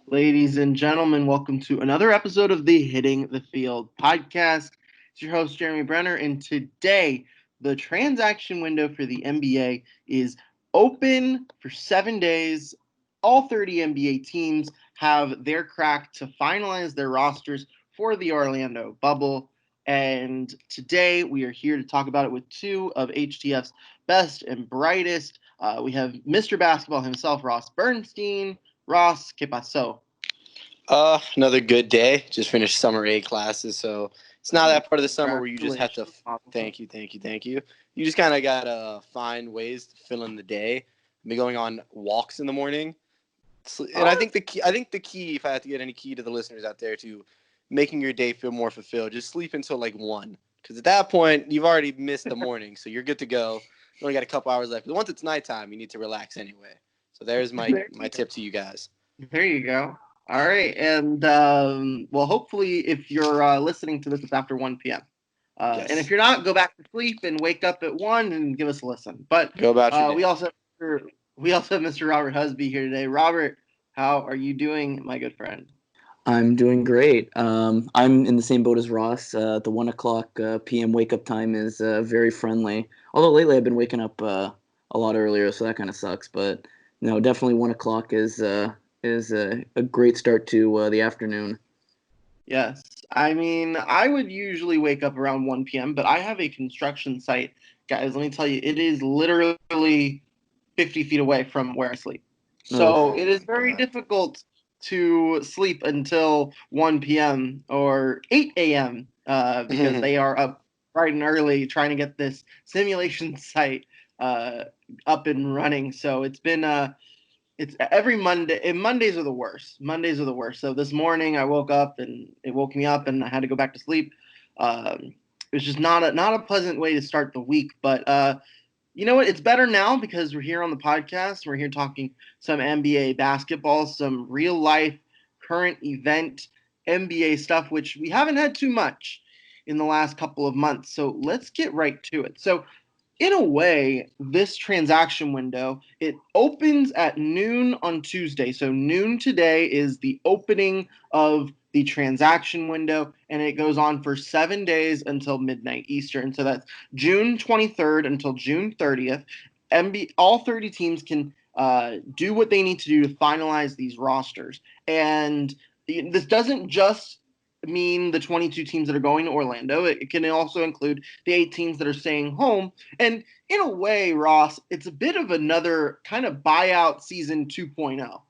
Ladies and gentlemen, welcome to another episode of the Hitting the Field podcast. It's your host, Jeremy Brener, and today the transaction window for the NBA is open for 7 days. All 30 NBA teams have their crack to finalize their rosters for the Orlando bubble. And today we are here to talk about it with two of HTF's best and brightest. We have Mr. Basketball himself, Ross Bernstein. Ross, ¿qué pasó? Another good day. Just finished summer A classes, so it's not that part of the summer where you just have to. Thank you. You just kind of gotta find ways to fill in the day. I've been going on walks in the morning, and I think the key. I think the key, if I have to get any key to the listeners out there to making your day feel more fulfilled, just sleep until like 1, because at that point you've already missed the morning, so you're good to go. You only got a couple hours left. But once it's nighttime, you need to relax anyway. So there's my tip to you guys. There you go. All right, and well, hopefully, if you're listening to this, it's after 1 p.m. Yes. And if you're not, go back to sleep and wake up at 1 and give us a listen. But Go about your day. we also have Mr. Robert Husby here today. Robert, how are you doing, my good friend? I'm doing great. I'm in the same boat as Ross. The 1 o'clock p.m. wake up time is very friendly. Although lately I've been waking up a lot earlier, so that kind of sucks. But no, definitely 1 o'clock is a great start to the afternoon. Yes. I mean, I would usually wake up around 1 p.m., but I have a construction site. Guys, let me tell you, it is literally 50 feet away from where I sleep. So it is very difficult to sleep until 1 p.m. or 8 a.m. Because they are up bright and early trying to get this simulation site up and running. So it's been it's every Monday, and Mondays are the worst. Mondays are the worst. So this morning I woke up and it woke me up and I had to go back to sleep. It was just not a pleasant way to start the week, but you know what? It's better now because we're here on the podcast. We're here talking some NBA basketball, some real life current event NBA stuff, which we haven't had too much in the last couple of months. So let's get right to it. So in a way, this transaction window, it opens at noon on Tuesday. So noon today is the opening of the transaction window, and it goes on for 7 days until midnight Eastern. So that's June 23rd until June 30th. All 30 teams can do what they need to do to finalize these rosters. And this doesn't just mean the 22 teams that are going to Orlando. It can also include the 8 teams that are staying home. And in a way, Ross, it's a bit of another kind of buyout season 2.0.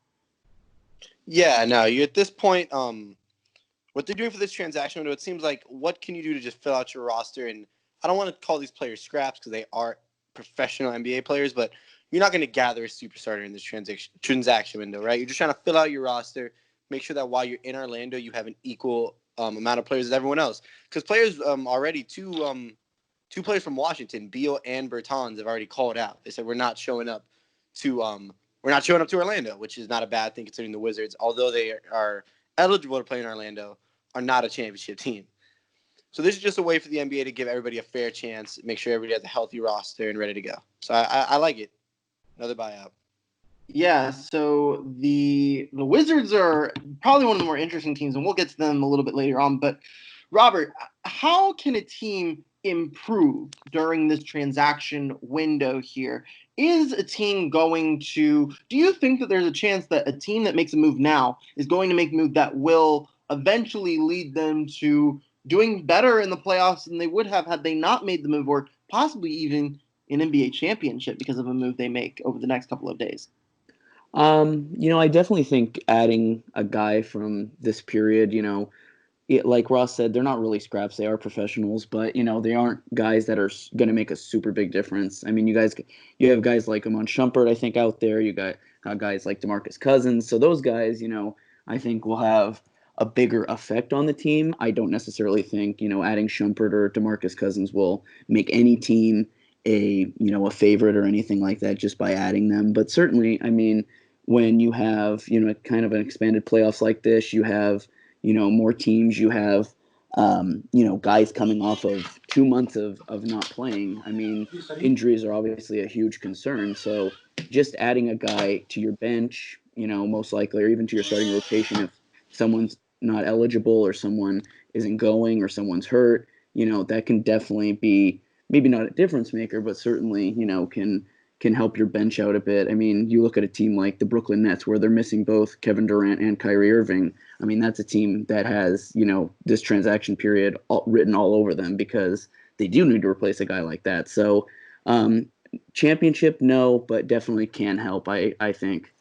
Yeah, no, you at this point, what they're doing for this transaction window, it seems like what can you do to just fill out your roster? And I don't want to call these players scraps because they are professional NBA players, but you're not going to gather a superstar in this transaction window, right? You're just trying to fill out your roster, make sure that while you're in Orlando, you have an equal amount of players as everyone else. Because players already, two players from Washington, Beal and Bertans, have already called out. They said we're not showing up to Orlando, which is not a bad thing considering the Wizards, although they are eligible to play in Orlando, are not a championship team. So this is just a way for the NBA to give everybody a fair chance, make sure everybody has a healthy roster and ready to go. So I like it. Another buyout. Yeah, so the Wizards are probably one of the more interesting teams, and we'll get to them a little bit later on. But Robert, how can a team improve during this transaction window here? Is a team going to? Do you think that there's a chance that a team that makes a move now is going to make a move that will eventually lead them to doing better in the playoffs than they would have had they not made the move, or possibly even an NBA championship because of a move they make over the next couple of days? I definitely think adding a guy from this period, like Ross said, they're not really scraps. They are professionals, but they aren't guys that are going to make a super big difference. I mean, you have guys like Amon Shumpert, I think, out there. You got guys like DeMarcus Cousins. So those guys, I think will have a bigger effect on the team. I don't necessarily think, adding Shumpert or DeMarcus Cousins will make any team a favorite or anything like that just by adding them. But certainly, I mean, when you have, kind of an expanded playoffs like this, you have, more teams, you have, guys coming off of 2 months of not playing. I mean, injuries are obviously a huge concern. So just adding a guy to your bench most likely, or even to your starting rotation if someone's not eligible or someone isn't going or someone's hurt. That can definitely be maybe not a difference maker, but certainly, can help your bench out a bit. I mean, you look at a team like the Brooklyn Nets where they're missing both Kevin Durant and Kyrie Irving. I mean, that's a team that has, this transaction period written all over them because they do need to replace a guy like that. So, championship, no, but definitely can help, I think.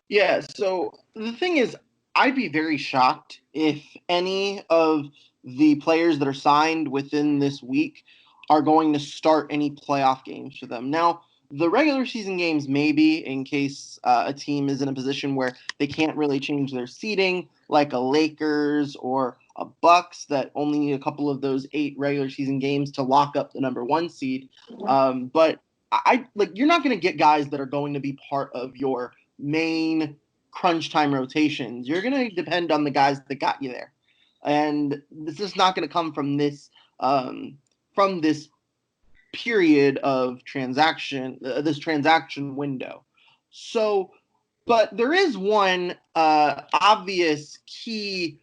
Yeah, so the thing is, I'd be very shocked if any of the players that are signed within this week are going to start any playoff games for them. Now, the regular season games maybe in case a team is in a position where they can't really change their seeding, like a Lakers or a Bucks that only need a couple of those 8 regular season games to lock up the number 1 seed. But I like you're not going to get guys that are going to be part of your main crunch time rotations. You're going to depend on the guys that got you there, and this is not going to come from this period of this transaction window. So, but there is one obvious key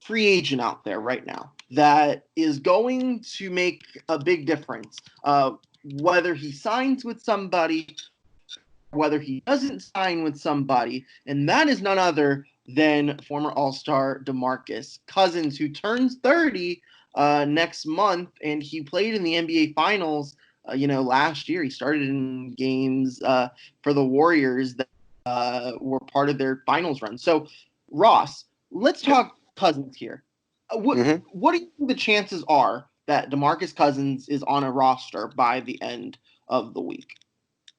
free agent out there right now that is going to make a big difference. Whether he signs with somebody, whether he doesn't sign with somebody, and that is none other than former All-Star DeMarcus Cousins, who turns 30 next month, and he played in the NBA Finals. Last year he started in games for the Warriors that were part of their finals run. So, Ross, let's talk Cousins here. What do you think the chances are that DeMarcus Cousins is on a roster by the end of the week?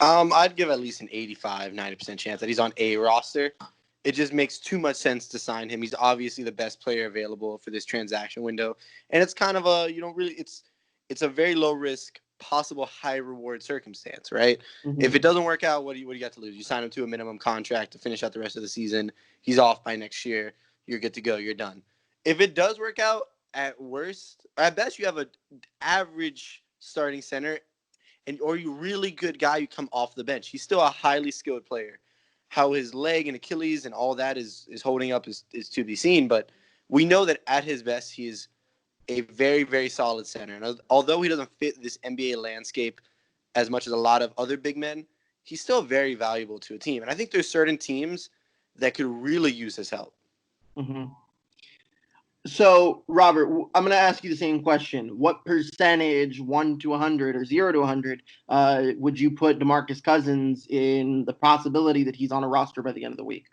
I'd give at least an 85, 90% chance that he's on a roster. It just makes too much sense to sign him. He's obviously the best player available for this transaction window. And it's kind of it's a very low risk, possible high reward circumstance, right? Mm-hmm. If it doesn't work out, what do you got to lose? You sign him to a minimum contract to finish out the rest of the season. He's off by next year. You're good to go. You're done. If it does work out, at worst, at best, you have an average starting center or you really good guy, you come off the bench. He's still a highly skilled player. How his leg and Achilles and all that is holding up is to be seen. But we know that at his best, he is a very, very solid center. And although he doesn't fit this NBA landscape as much as a lot of other big men, he's still very valuable to a team. And I think there's certain teams that could really use his help. Mm-hmm. So, Robert, I'm going to ask you the same question. What percentage, 1 to 100 or 0 to 100, would you put DeMarcus Cousins in the possibility that he's on a roster by the end of the week?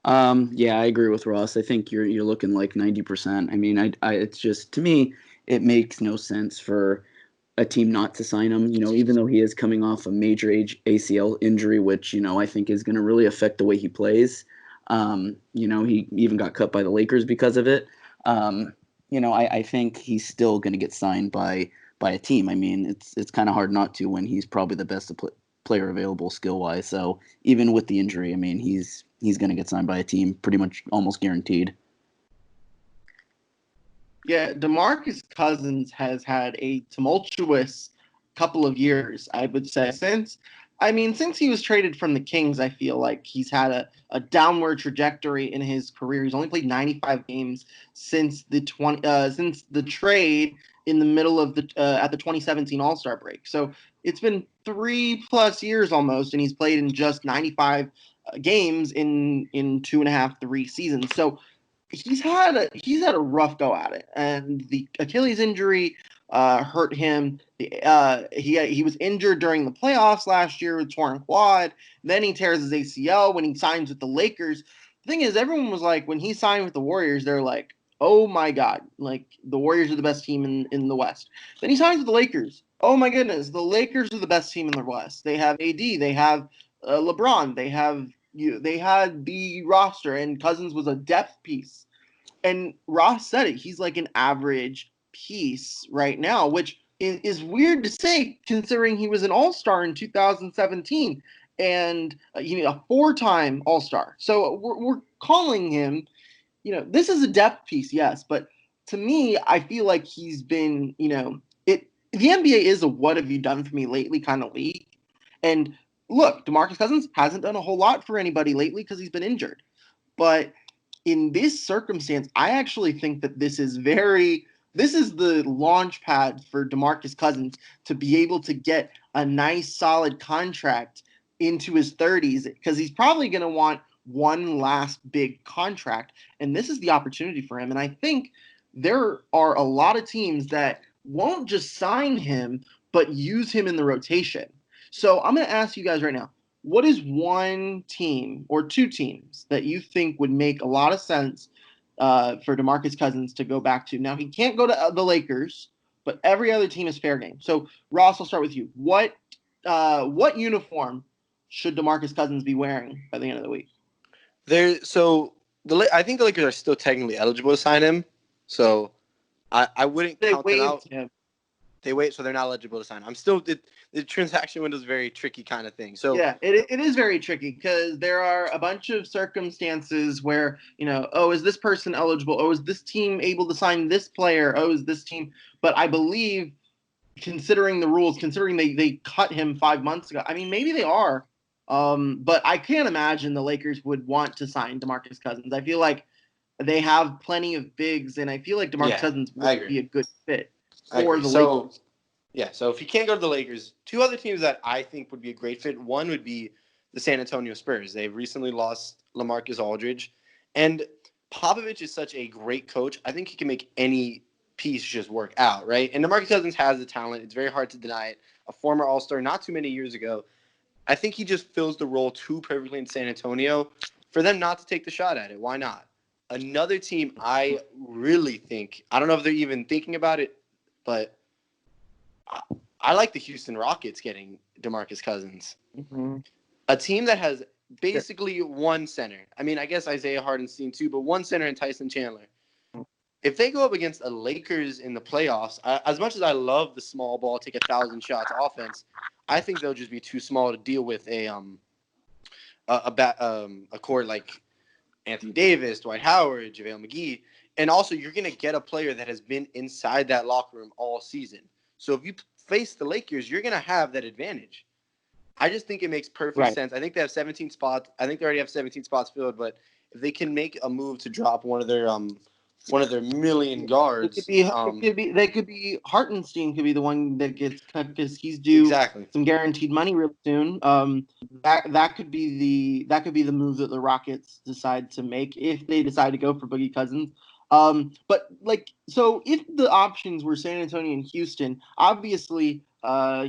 Yeah, I agree with Ross. I think you're looking like 90%. I mean, it's just, to me, it makes no sense for a team not to sign him. Even though he is coming off a major ACL injury, which I think is going to really affect the way he plays. He even got cut by the Lakers because of it. I think he's still going to get signed by a team. I mean, it's kind of hard not to when he's probably the best player available skill wise. So even with the injury, I mean, he's going to get signed by a team, pretty much almost guaranteed. Yeah, DeMarcus Cousins has had a tumultuous couple of years, I would say, since he was traded from the Kings. I feel like he's had a downward trajectory in his career. He's only played 95 games since the trade in the middle of at the 2017 All-Star break. So it's been 3+ years almost, and he's played in just 95 games in 2.5, 3 seasons. So he's had a rough go at it, and the Achilles injury hurt him. He was injured during the playoffs last year with torn quad. Then he tears his ACL when he signs with the Lakers. The thing is, everyone was like, when he signed with the Warriors, they're like, oh my God, like the Warriors are the best team in the West. Then he signs with the Lakers. Oh my goodness, the Lakers are the best team in the West. They have AD, they have LeBron, they had the roster, and Cousins was a depth piece. And Ross said it. He's like an average piece right now, which is weird to say considering he was an all-star in 2017 and a 4-time all-star. So we're calling him, this is a depth piece, yes, but to me, I feel like he's been, the NBA is a what have you done for me lately kind of league. And look, DeMarcus Cousins hasn't done a whole lot for anybody lately because he's been injured. But in this circumstance, I actually think that this is the launch pad for DeMarcus Cousins to be able to get a nice solid contract into his 30s because he's probably going to want one last big contract, and this is the opportunity for him. And I think there are a lot of teams that won't just sign him but use him in the rotation. So I'm going to ask you guys right now, what is one team or two teams that you think would make a lot of sense for DeMarcus Cousins to go back to? Now, he can't go to the Lakers, but every other team is fair game. So, Ross, I'll start with you. What uniform should DeMarcus Cousins be wearing by the end of the week? I think the Lakers are still technically eligible to sign him, so I wouldn't count them out. Him. They wait, so they're not eligible to sign. The transaction window is a very tricky kind of thing. So yeah, it is very tricky because there are a bunch of circumstances where, is this person eligible? Oh, is this team able to sign this player? Oh, is this team? But I believe, considering the rules, considering they cut him 5 months ago, I mean, maybe they are. But I can't imagine the Lakers would want to sign DeMarcus Cousins. I feel like they have plenty of bigs, and I feel like DeMarcus Cousins would be a good fit for the Lakers. Yeah, so if he can't go to the Lakers, two other teams that I think would be a great fit. One would be the San Antonio Spurs. They've recently lost LaMarcus Aldridge, and Popovich is such a great coach. I think he can make any piece just work out, right? And DeMarcus Cousins has the talent. It's very hard to deny it. A former All-Star not too many years ago. I think he just fills the role too perfectly in San Antonio for them not to take the shot at it. Why not? Another team I really think, I don't know if they're even thinking about it, but I like the Houston Rockets getting DeMarcus Cousins. Mm-hmm. A team that has basically one center. I mean, I guess Isaiah Hardenstein too, but one center and Tyson Chandler. If they go up against a Lakers in the playoffs, as much as I love the small ball, take 1,000 shots offense, I think they'll just be too small to deal with a court like Anthony Davis, Dwight Howard, JaVale McGee. And also, you're going to get a player that has been inside that locker room all season. So if you face the Lakers, you're going to have that advantage. I just think it makes perfect sense. I think they have 17 spots. I think they already have 17 spots filled. But if they can make a move to drop one of their million guards, They could be Hartenstein could be the one that gets cut because he's due some guaranteed money real soon. That could be the move that the Rockets decide to make if they decide to go for Boogie Cousins. But so if the options were San Antonio and Houston, obviously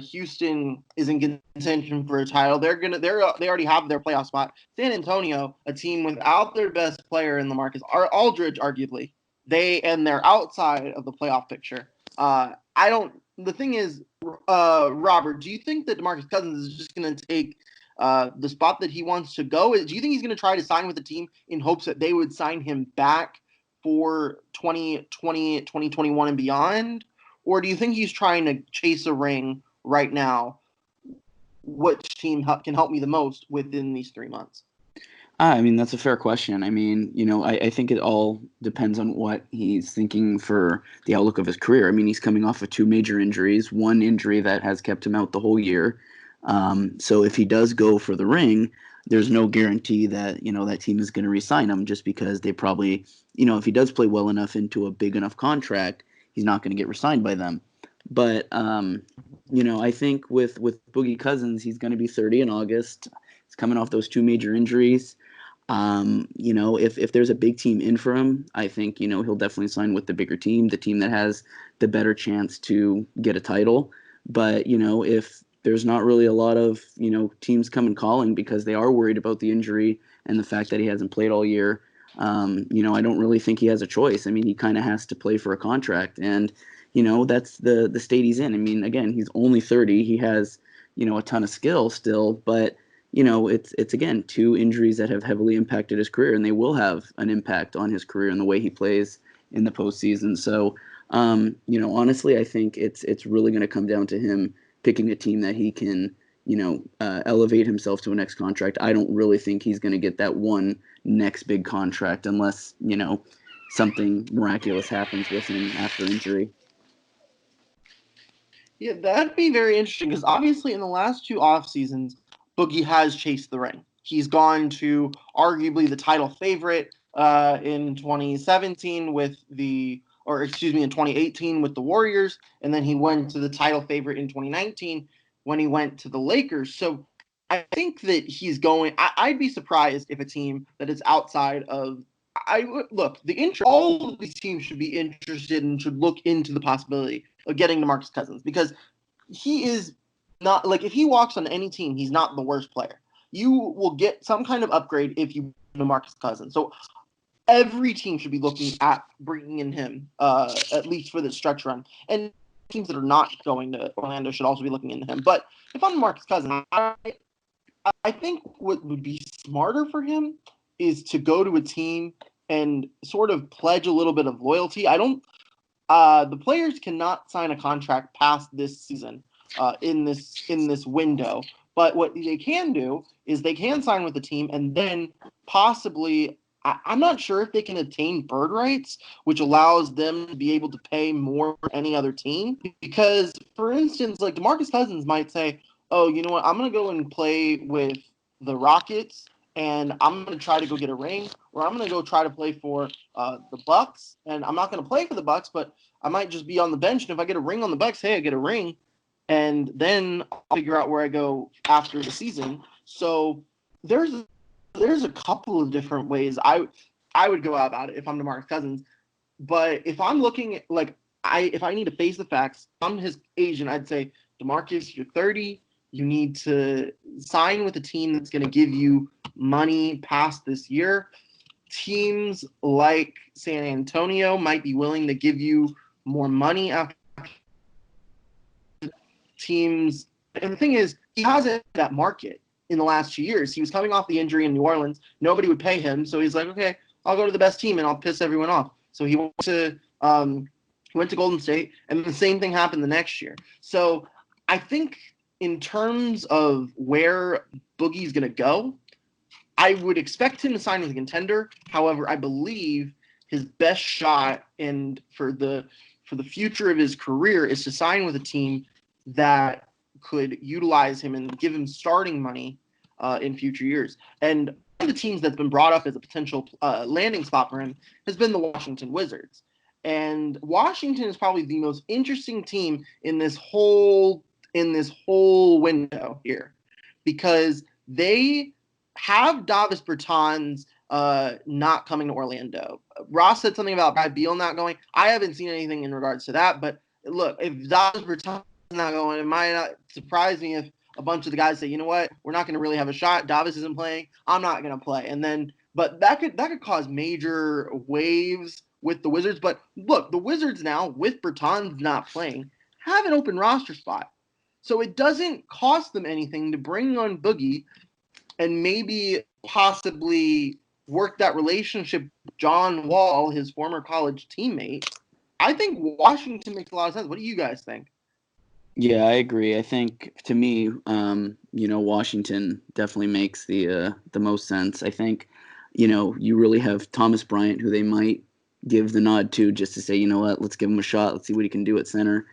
Houston is in contention for a title. They already have their playoff spot. San Antonio, a team without their best player in the market, are Aldridge arguably. They're outside of the playoff picture. The thing is, Robert, do you think that DeMarcus Cousins is just going to take the spot that he wants to go? Do you think he's going to try to sign with the team in hopes that they would sign him back for 2020, 2021 and beyond? Or do you think he's trying to chase a ring right now? Which team can help me the most within these 3 months? I mean, that's a fair question. I mean, I think it all depends on what he's thinking for the outlook of his career. I mean, he's coming off of 2 major injuries, one injury that has kept him out the whole year. So if he does go for the ring, there's no guarantee that, that team is going to re-sign him just because they probably, if he does play well enough into a big enough contract, he's not going to get re-signed by them. But, I think with Boogie Cousins, he's going to be 30 in August. He's coming off those 2 major injuries. If there's a big team in for him, I think, he'll definitely sign with the bigger team, the team that has the better chance to get a title. But, if there's not really a lot of, teams coming calling because they are worried about the injury and the fact that he hasn't played all year, I don't really think he has a choice. I mean, he kind of has to play for a contract. And, that's the state he's in. I mean, again, he's only 30. He has, a ton of skill still, but it's again 2 injuries that have heavily impacted his career, and they will have an impact on his career and the way he plays in the postseason. So, honestly, I think it's really going to come down to him picking a team that he can, elevate himself to a next contract. I don't really think he's going to get that one next big contract unless, something miraculous happens with him after injury. Yeah, that'd be very interesting because obviously in the last 2 off seasons, Boogie has chased the ring. He's gone to arguably the title favorite in 2017 in 2018 with the Warriors, and then he went to the title favorite in 2019 when he went to the Lakers. So I think that he's going. I'd be surprised if a team that is outside of. All of these teams should be interested and should look into the possibility of getting DeMarcus Cousins, because he is not, like, if he walks on any team, he's not the worst player. You will get some kind of upgrade if you DeMarcus Cousins. So every team should be looking at bringing in him, at least for the stretch run. And teams that are not going to Orlando should also be looking into him. But if I'm DeMarcus Cousins, I think what would be smarter for him is to go to a team and sort of pledge a little bit of loyalty. The players cannot sign a contract past this season in this window. But what they can do is they can sign with the team and then possibly, I'm not sure if they can attain bird rights, which allows them to be able to pay more than any other team. Because, for instance, like DeMarcus Cousins might say, oh, you know what, I'm going to go and play with the Rockets and I'm going to try to go get a ring, or I'm going to go try to play for the Bucks, and I'm not going to play for the Bucks, but I might just be on the bench, and if I get a ring on the Bucks, hey, I get a ring, and then I'll figure out where I go after the season. So there's a couple of different ways I would go about it if I'm DeMarcus Cousins. But if I'm looking at, if I need to face the facts, I'm his agent, I'd say, DeMarcus, you're 30. You need to sign with a team that's going to give you money past this year. Teams like San Antonio might be willing to give you more money after teams. And the thing is, he hasn't that market in the last 2 years. He was coming off the injury in New Orleans. Nobody would pay him. So he's like, okay, I'll go to the best team and I'll piss everyone off. So he went to Golden State, and the same thing happened the next year. So I think in terms of where Boogie's going to go, I would expect him to sign with a contender. However, I believe his best shot and for the future of his career is to sign with a team that could utilize him and give him starting money in future years. And one of the teams that's been brought up as a potential landing spot for him has been the Washington Wizards. And Washington is probably the most interesting team in this whole window here, because they have Davis Bertans not coming to Orlando. Ross said something about Brad Beal not going. I haven't seen anything in regards to that, but look, if Davis Bertans is not going, it might not surprise me if a bunch of the guys say, you know what, we're not going to really have a shot. Davis isn't playing. I'm not going to play. And then, but that could cause major waves with the Wizards. But look, the Wizards now, with Bertans not playing, have an open roster spot. So it doesn't cost them anything to bring on Boogie and maybe possibly work that relationship with John Wall, his former college teammate. I think Washington makes a lot of sense. What do you guys think? Yeah, I agree. I think, to me, Washington definitely makes the most sense. I think, you really have Thomas Bryant, who they might give the nod to just to say, you know what, let's give him a shot. Let's see what he can do at center.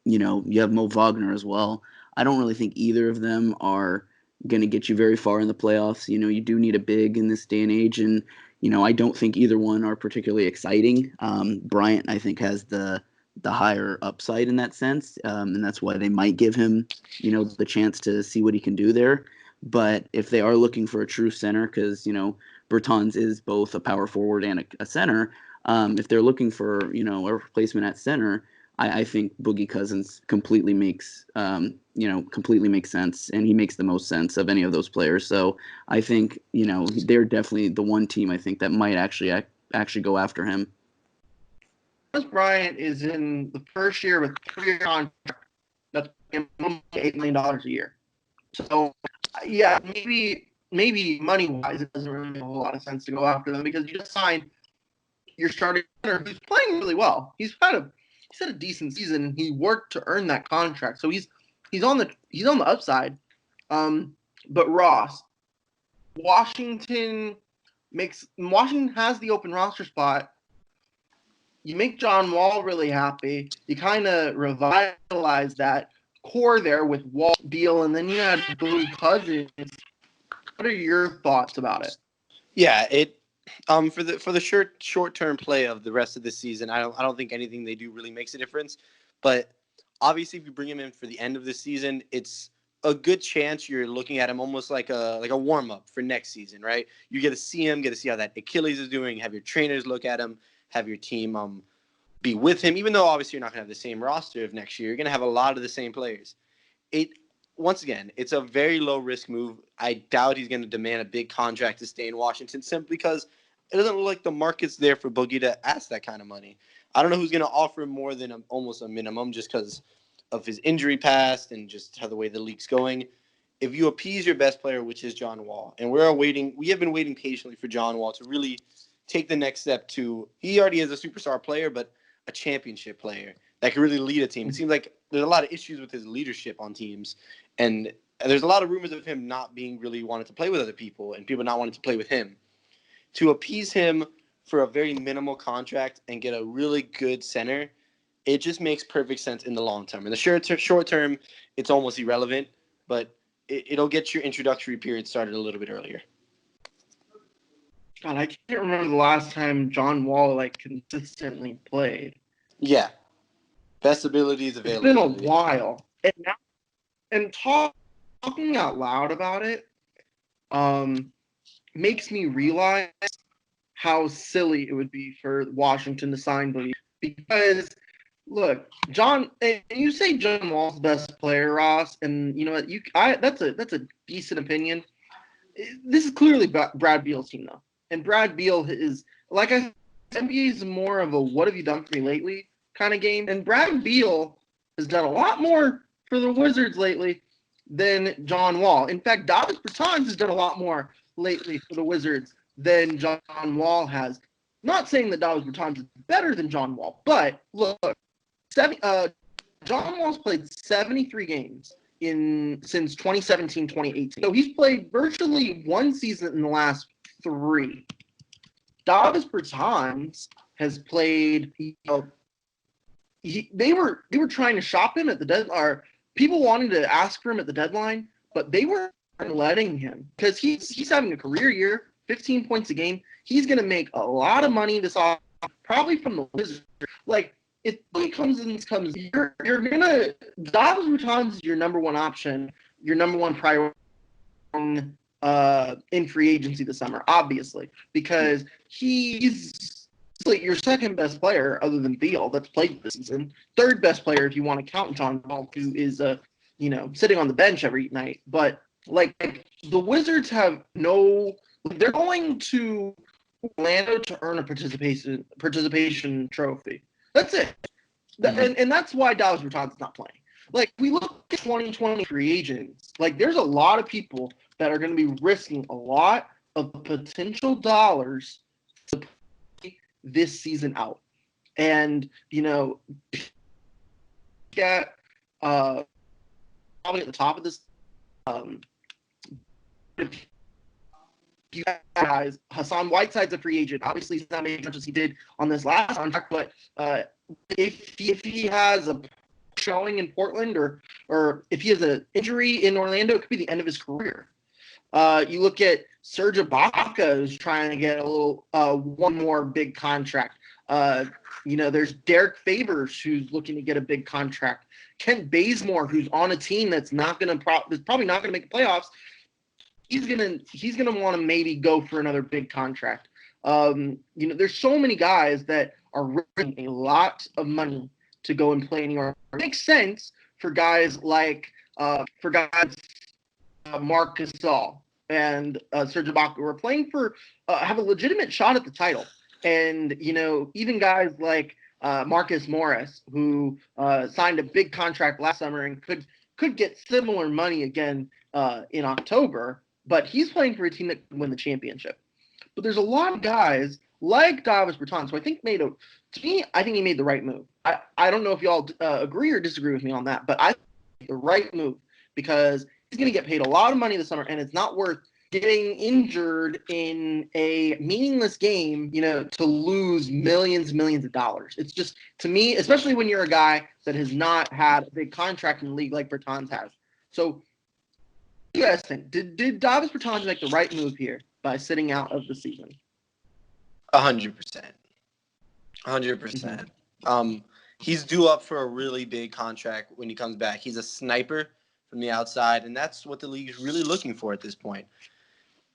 You have Mo Wagner as well. I don't really think either of them are going to get you very far in the playoffs. You do need a big in this day and age, and I don't think either one are particularly exciting. Bryant, I think, has the higher upside in that sense, and that's why they might give him the chance to see what he can do there. But if they are looking for a true center, because Bertans is both a power forward and a center, if they're looking for a replacement at center, I think Boogie Cousins completely makes sense, and he makes the most sense of any of those players. So I think they're definitely the one team I think that might actually go after him. Thomas Bryant is in the first year with a 3-year contract that's $8 million a year. So yeah, maybe money wise, it doesn't really make a whole lot of sense to go after them, because you just signed your starting center who's playing really well. He's had a decent season, and he worked to earn that contract. So he's on the upside. But Ross, Washington has the open roster spot. You make John Wall really happy. You kind of revitalize that core there with Wall, Beal, and then you had Blue Cousins. What are your thoughts about it? Yeah, it for the short term play of the rest of the season, I don't think anything they do really makes a difference. But obviously, if you bring him in for the end of the season, it's a good chance you're looking at him almost like a warm up for next season, right? You get to see him, get to see how that Achilles is doing, have your trainers look at him, have your team be with him. Even though obviously you're not going to have the same roster of next year, you're going to have a lot of the same players. It Once again, it's a very low risk move. I doubt he's going to demand a big contract to stay in Washington simply because it doesn't look like the market's there for Boogie to ask that kind of money. I don't know who's going to offer him more than almost a minimum just because of his injury past and just how the way the league's going. If you appease your best player, which is John Wall, and we have been waiting patiently for John Wall to really take the next step to, he already is a superstar player, but a championship player that can really lead a team. It seems like there's a lot of issues with his leadership on teams. And there's a lot of rumors of him not being really wanted to play with other people and people not wanting to play with him. To appease him for a very minimal contract and get a really good center, it just makes perfect sense in the long term. In the short term, it's almost irrelevant, but it'll get your introductory period started a little bit earlier. God, I can't remember the last time John Wall consistently played. Yeah. Best abilities available. It's been a while. And talking out loud about it makes me realize how silly it would be for Washington to sign Boogie. Because, look, John, and you say John Wall's best player, Ross, and you know what? That's a decent opinion. This is clearly Brad Beal's team, though. And Brad Beal is, like I said, NBA is more of a what have you done for me lately kind of game. And Brad Beal has done a lot more for the Wizards lately than John Wall. In fact, Davis Bertans has done a lot more lately for the Wizards than John Wall has. Not saying that Davis Bertans is better than John Wall, but look, John Wall's played 73 games since 2017-2018. So he's played virtually one season in the last 3. Davis Bertans has played, they were trying to shop him at the deadline, or people wanted to ask for him at the deadline, but they weren't letting him because he's having a career year, 15 points a game. He's going to make a lot of money this off, probably from the Wizards. Like, if he comes, you're gonna Davis Bertans is your number one option, your number one priority in free agency this summer, obviously, because he's like your second best player other than Beal that's played this season. Third best player if you want to count John Wall, who is sitting on the bench every night. But like the Wizards have they're going to Orlando to earn a participation trophy. That's it. And that's why Davis Bertans is not playing. Like, we look at 2020 free agents, like, there's a lot of people that are going to be risking a lot of potential dollars to play this season out. And, get probably at the top of this, you guys, Hassan Whiteside's a free agent. Obviously, he's not making as much as he did on this last contract, but if he has a showing in Portland or if he has an injury in Orlando, it could be the end of his career. You look at Serge Ibaka, who's trying to get a little one more big contract. There's Derek Favors, who's looking to get a big contract. Kent Bazemore, who's on a team that's probably not gonna make the playoffs. He's gonna want to maybe go for another big contract. There's so many guys that are risking a lot of money to go and play in New York. It makes sense for guys like Marc Gasol and Serge Ibaka, who are playing for have a legitimate shot at the title. And even guys like Marcus Morris, who signed a big contract last summer and could get similar money again in October, but he's playing for a team that can win the championship. But there's a lot of guys like Davis Bertans, who I think he made the right move. I don't know if y'all agree or disagree with me on that, but I think the right move because he's going to get paid a lot of money this summer, and it's not worth getting injured in a meaningless game, to lose millions of dollars. It's just, to me, especially when you're a guy that has not had a big contract in the league like Bertans has. So, what do you guys think? Did Davis Bertans make the right move here by sitting out of the season? 100%. 100%. He's due up for a really big contract when he comes back. He's a sniper from the outside, and that's what the league is really looking for at this point.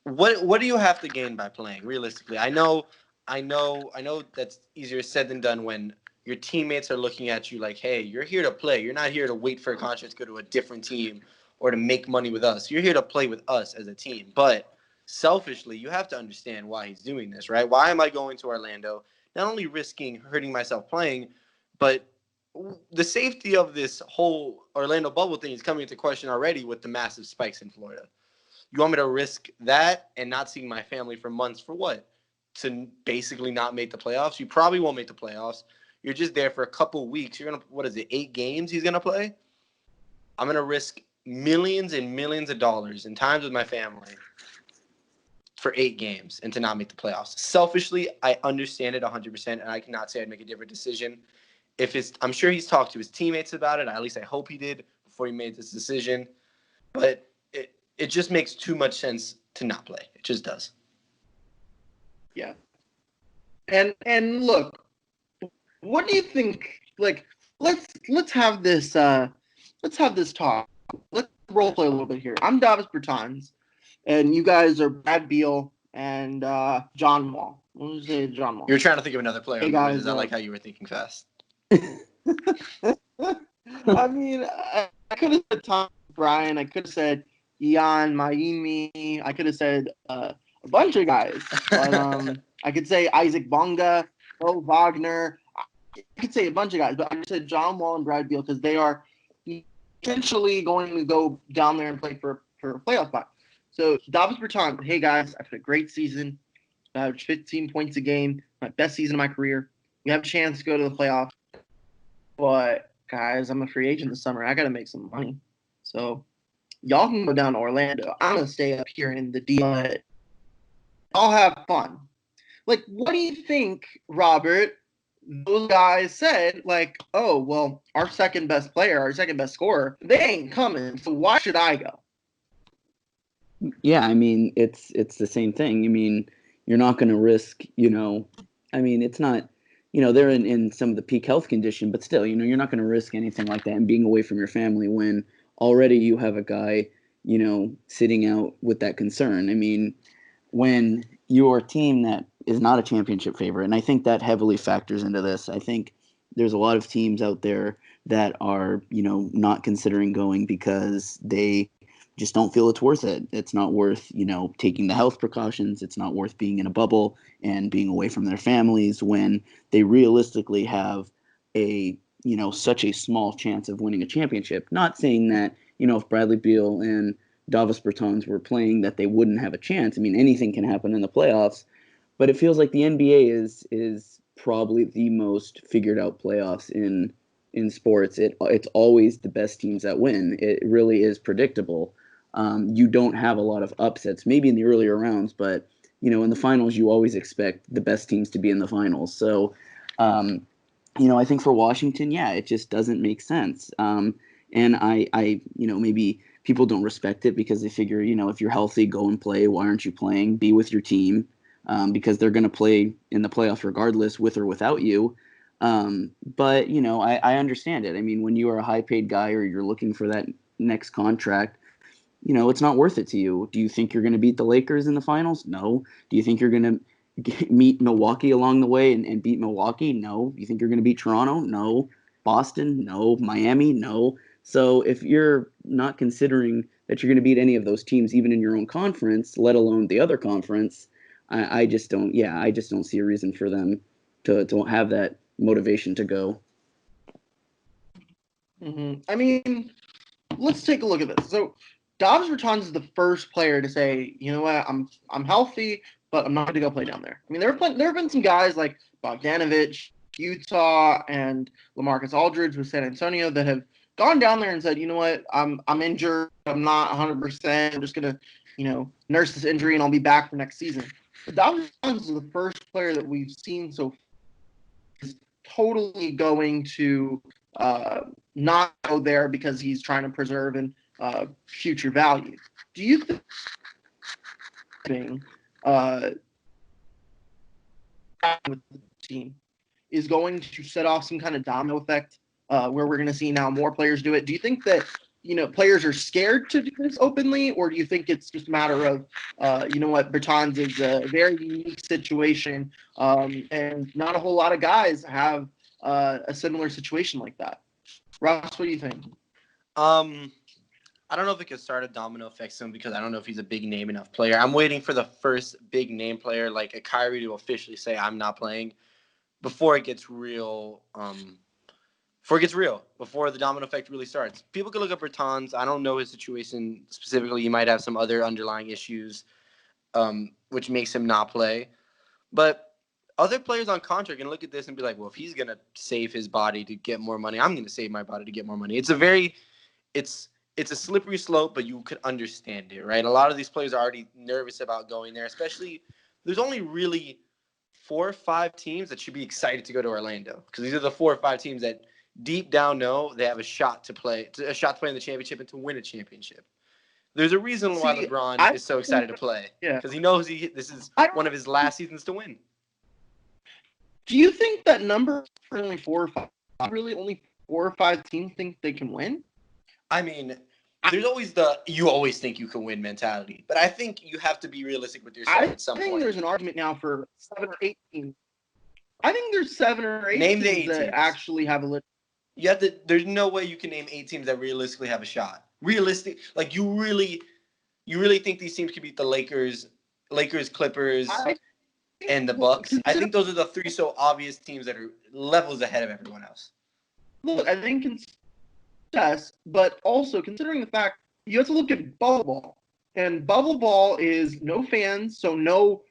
What do you have to gain by playing, realistically? I know that's easier said than done when your teammates are looking at you like, hey, you're here to play. You're not here to wait for a contract to go to a different team or to make money with us. You're here to play with us as a team. But selfishly, you have to understand why he's doing this, right? Why am I going to Orlando? Not only risking hurting myself playing, but the safety of this whole Orlando bubble thing is coming into question already with the massive spikes in Florida. You want me to risk that and not seeing my family for months for what? To basically not make the playoffs? You probably won't make the playoffs. You're just there for a couple weeks. You're going to, 8 games he's going to play? I'm going to risk millions and millions of dollars in times with my family for 8 games and to not make the playoffs. Selfishly, I understand it 100%, and I cannot say I'd make a different decision. I'm sure he's talked to his teammates about it. At least I hope he did before he made this decision. But it just makes too much sense to not play. It just does. Yeah. And look, what do you think? Like, let's have this talk. Let's role play a little bit here. I'm Davis Bertans, and you guys are Brad Beal and John Wall. What was it, John Wall? You're trying to think of another player. Hey guys, Is that like how you were thinking fast? I mean, I could have said Tom Bryan. I could have said Ian Maimi. I could have said a bunch of guys. But I could say Isaac Bonga, Bo Wagner. I could say a bunch of guys, but I said John Wall and Brad Beal because they are potentially going to go down there and play for a playoff spot. So Davis Bertans, hey guys, I've had a great season. I averaged 15 points a game, my best season of my career. We have a chance to go to the playoffs. But, guys, I'm a free agent this summer. I got to make some money. So, y'all can go down to Orlando. I'm going to stay up here in the D. I'll have fun. Like, what do you think, Robert, those guys said? Like, oh, well, our second best player, our second best scorer, they ain't coming. So why should I go? Yeah, I mean, it's the same thing. I mean, you're not going to risk, it's not, they're in some of the peak health condition, but still, you're not going to risk anything like that and being away from your family when already you have a guy, sitting out with that concern. I mean, when your team that is not a championship favorite, and I think that heavily factors into this, I think there's a lot of teams out there that are, not considering going because they just don't feel it's worth it. It's not worth, taking the health precautions. It's not worth being in a bubble and being away from their families when they realistically have a, such a small chance of winning a championship. Not saying that, if Bradley Beal and Davis Bertans were playing that they wouldn't have a chance. I mean, anything can happen in the playoffs, but it feels like the NBA is probably the most figured out playoffs in sports. It's always the best teams that win. It really is predictable. You don't have a lot of upsets, maybe in the earlier rounds, but in the finals, you always expect the best teams to be in the finals. So, I think for Washington, yeah, it just doesn't make sense. And I maybe people don't respect it because they figure, if you're healthy, go and play. Why aren't you playing? Be with your team, because they're going to play in the playoffs regardless, with or without you. But I understand it. I mean, when you are a high-paid guy or you're looking for that next contract, it's not worth it to you. Do you think you're going to beat the Lakers in the finals? No. Do you think you're going to meet Milwaukee along the way and beat Milwaukee? No. Do you think you're going to beat Toronto? No. Boston? No. Miami? No. So if you're not considering that you're going to beat any of those teams, even in your own conference, let alone the other conference, I just don't see a reason for them to have that motivation to go. Mm-hmm. I mean, let's take a look at this. So, Davis Bertans is the first player to say, you know what, I'm healthy, but I'm not going to go play down there. I mean, there have been some guys like Bogdanovich, Utah, and LaMarcus Aldridge with San Antonio that have gone down there and said, you know what, I'm injured, I'm not 100%, I'm just going to nurse this injury and I'll be back for next season. Dr. Jones is the first player that we've seen so far is totally going to not go there because he's trying to preserve and future value. Do you think with the team is going to set off some kind of domino effect where we're going to see now more players do it? Do you think that players are scared to do this openly, or do you think it's just a matter of Bertans is a very unique situation, and not a whole lot of guys have a similar situation like that? Ross, what do you think? I don't know if it could start a domino effect soon because I don't know if he's a big name enough player. I'm waiting for the first big name player like a Kyrie to officially say I'm not playing before it gets real. Before the domino effect really starts. People can look up Bertans. I don't know his situation specifically. He might have some other underlying issues, which makes him not play. But other players on contract can look at this and be like, well, if he's going to save his body to get more money, I'm going to save my body to get more money. It's a slippery slope, but you could understand it, right? A lot of these players are already nervous about going there, especially there's only really 4 or 5 teams that should be excited to go to Orlando because these are the 4 or 5 teams that deep down know they have a shot to play in the championship and to win a championship. There's a reason why LeBron is so excited to play because he knows this is one of his last seasons to win. Do you think that number only 4 or 5? Really, only 4 or 5 teams think they can win? I mean, there's always you always think you can win mentality, but I think you have to be realistic with yourself at some point. I think there's an argument now for 7 or 8 teams. I think there's 7 or 8 name teams the 8 that teams. Actually have a. You have to. There's no way you can name 8 teams that realistically have a shot. Realistic, like you really think these teams could beat the Lakers, Clippers, and the Bucks? I think those are the 3 so obvious teams that are levels ahead of everyone else. Look, I think yes, but also considering the fact you have to look at bubble ball, and bubble ball is no fans, so no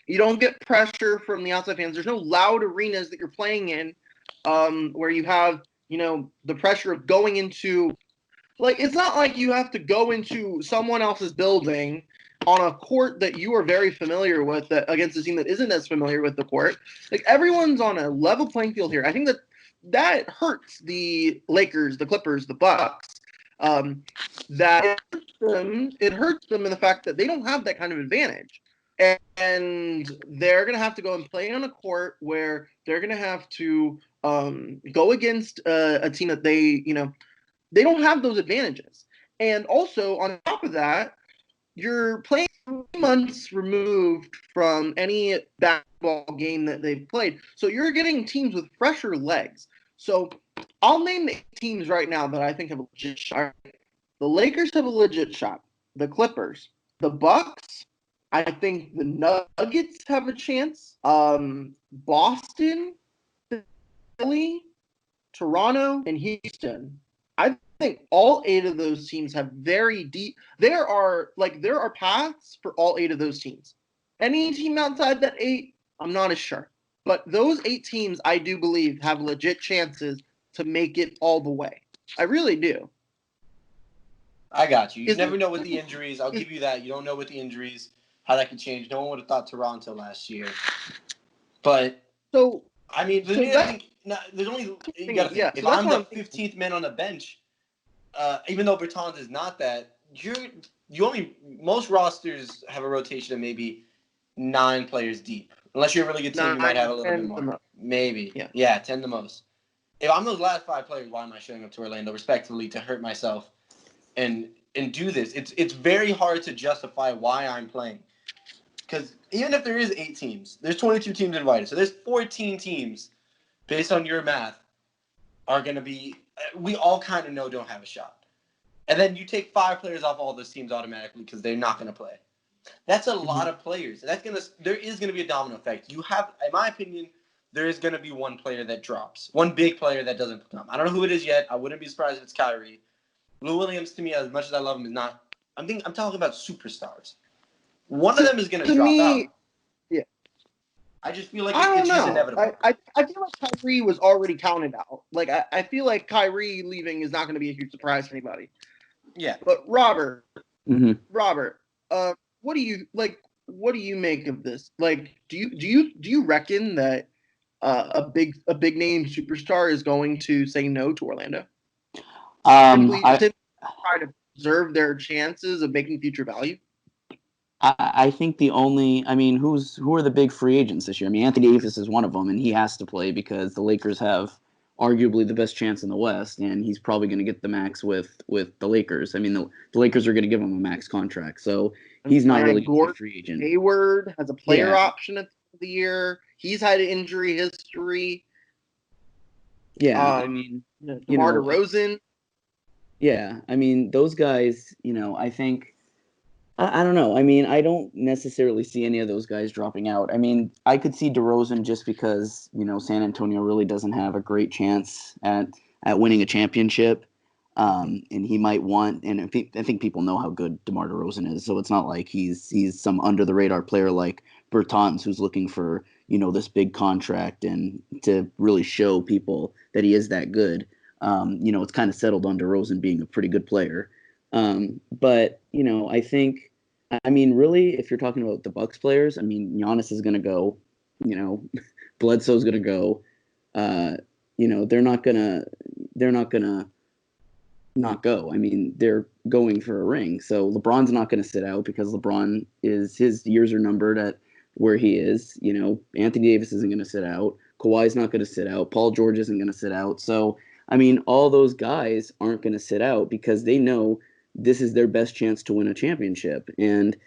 you don't get pressure from the outside fans. There's no loud arenas that you're playing in, where you have the pressure of going into it's not like you have to go into someone else's building on a court that you are very familiar with against a team that isn't as familiar with the court. Everyone's on a level playing field here. I think that hurts the Lakers, the Clippers, the Bucks. It hurts them in the fact that they don't have that kind of advantage. And they're going to have to go and play on a court where they're going to have to go against a team that they don't have those advantages. And also, on top of that, you're playing 3 months removed from any basketball game that they've played. So you're getting teams with fresher legs. So I'll name the teams right now that I think have a legit shot. The Lakers have a legit shot. The Clippers. The Bucks. I think the Nuggets have a chance. Boston, Philly, Toronto, and Houston. I think all 8 of those teams have very deep. There are paths for all 8 of those teams. Any team outside that 8, I'm not as sure. But those 8 teams, I do believe, have legit chances to make it all the way. I really do. I got you. You never know with the injuries. I'll give you that. You don't know with the injuries how that could change. No one would have thought Toronto last year. But I mean, there's only you got to think. If I'm the 15th man on the bench, even though Bertans is not that, most rosters have a rotation of maybe 9 players deep. Unless you're a really good team, you might have a little bit more. Maybe. Yeah, 10 the most. If I'm those last 5 players, why am I showing up to Orlando respectively to hurt myself and do this? It's very hard to justify why I'm playing. Because even if there is 8 teams, there's 22 teams invited. So there's 14 teams, based on your math, are going to be, we all kind of know don't have a shot. And then you take 5 players off all those teams automatically because they're not going to play. That's a lot of players. There is going to be a domino effect. You have, in my opinion, there is going to be one player that drops. One big player that doesn't come. I don't know who it is yet. I wouldn't be surprised if it's Kyrie. Lou Williams, to me, as much as I love him, is not. I'm talking about superstars. One of them is going to drop out. Yeah. I just feel like it's just inevitable. I feel like Kyrie was already counted out. I feel like Kyrie leaving is not going to be a huge surprise to anybody. Yeah. But Robert, what do you like? What do you make of this? Like, do you reckon that a big name superstar is going to say no to Orlando? Simply try to preserve their chances of making future value. I think I mean, who are the big free agents this year? I mean, Anthony Davis is one of them, and he has to play because the Lakers have arguably the best chance in the West, and he's probably going to get the max with the Lakers. I mean, the Lakers are going to give him a max contract, so And he's not my really going to be a Gordon free agent. Hayward has a player Yeah, option at the end of the year. He's had an injury history. yeah. I mean, you DeMar know, DeRozan. yeah. I mean, those guys. I think I don't know. I mean, I don't necessarily see any of those guys dropping out. I mean, I could see DeRozan just because San Antonio really doesn't have a great chance at winning a championship, and he might want. And I think people know how good DeMar DeRozan is, so it's not like he's some under the radar player like Bertans who's looking for this big contract and to really show people that he is that good. It's kind of settled on DeRozan being a pretty good player. But I think, I mean, really, if you're talking about the Bucks players, I mean, Giannis is going to go, you know, Bledsoe's going to go. They're not gonna not go. I mean, they're going for a ring. So LeBron's not going to sit out because his years are numbered at where he is. Anthony Davis isn't going to sit out. Kawhi's not going to sit out. Paul George isn't going to sit out. So I mean, all those guys aren't going to sit out because they know this is their best chance to win a championship. And,